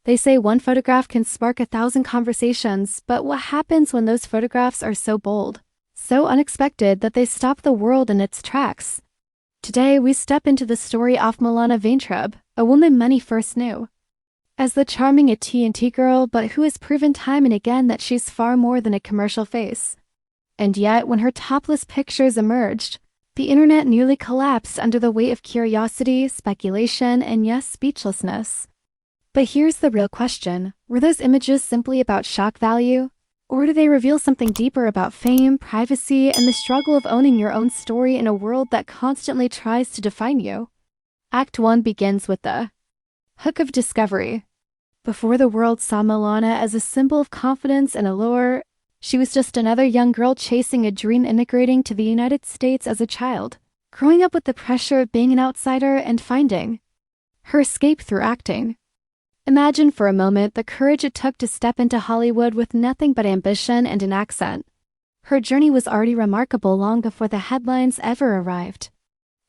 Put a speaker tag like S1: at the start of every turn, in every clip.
S1: They say one photograph can spark 1,000 conversations, but what happens when those photographs are so bold, so unexpected that they stop the world in its tracks? Today, we step into the story of Milana Vayntrub, a woman many first knew as the charming AT&T girl, but who has proven time and again that she's far more than a commercial face. And yet, when her topless pictures emerged, the internet nearly collapsed under the weight of curiosity, speculation, and yes, speechlessness. But here's the real question. Were those images simply about shock value? Or do they reveal something deeper about fame, privacy, and the struggle of owning your own story in a world that constantly tries to define you? Act 1 begins with the hook of discovery. Before the world saw Milana as a symbol of confidence and allure, she was just another young girl chasing a dream, immigrating to the United States as a child, growing up with the pressure of being an outsider and finding her escape through acting. Imagine for a moment the courage it took to step into Hollywood with nothing but ambition and an accent. Her journey was already remarkable long before the headlines ever arrived.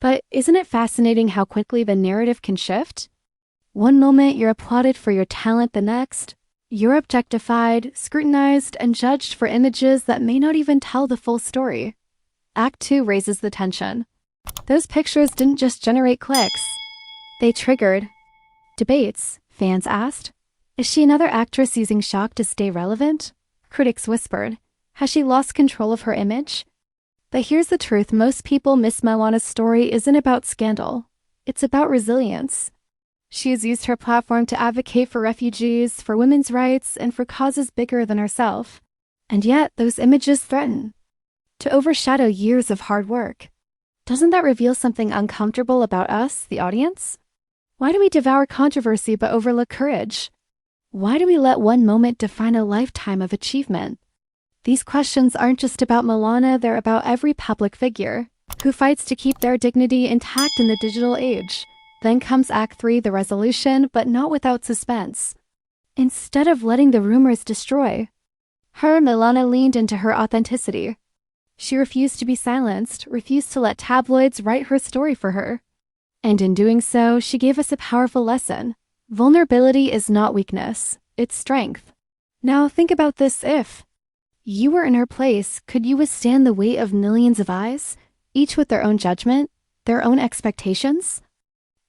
S1: But isn't it fascinating how quickly the narrative can shift? One moment you're applauded for your talent, the next, you're objectified, scrutinized, and judged for images that may not even tell the full story. Act 2 raises the tension. Those pictures didn't just generate clicks. They triggered debates. Fans asked, is she another actress using shock to stay relevant? Critics whispered, has she lost control of her image? But here's the truth, most people miss Milana's story isn't about scandal. It's about resilience. She has used her platform to advocate for refugees, for women's rights, and for causes bigger than herself. And yet, those images threaten to overshadow years of hard work. Doesn't that reveal something uncomfortable about us, the audience? Why do we devour controversy but overlook courage? Why do we let one moment define a lifetime of achievement? These questions aren't just about Milana, they're about every public figure who fights to keep their dignity intact in the digital age. Then comes Act 3, the resolution, but not without suspense. Instead of letting the rumors destroy her, Milana leaned into her authenticity. She refused to be silenced, refused to let tabloids write her story for her. And in doing so, she gave us a powerful lesson. Vulnerability is not weakness, it's strength. Now think about this: if you were in her place, could you withstand the weight of millions of eyes, each with their own judgment, their own expectations?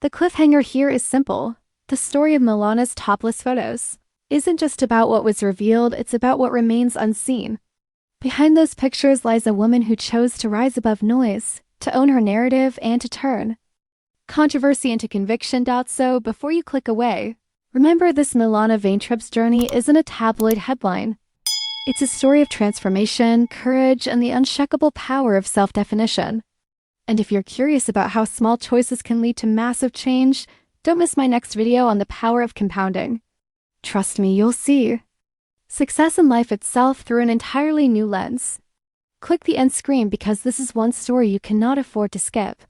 S1: The cliffhanger here is simple. The story of Milana's topless photos isn't just about what was revealed, it's about what remains unseen. Behind those pictures lies a woman who chose to rise above noise, to own her narrative, and to turn controversy into conviction. So before you click away, remember this: Milana Vayntrub's journey isn't a tabloid headline. It's a story of transformation, courage, and the unshakable power of self-definition. And if you're curious about how small choices can lead to massive change, don't miss my next video on the power of compounding. Trust me, you'll see success in life itself through an entirely new lens. Click the end screen because this is one story you cannot afford to skip.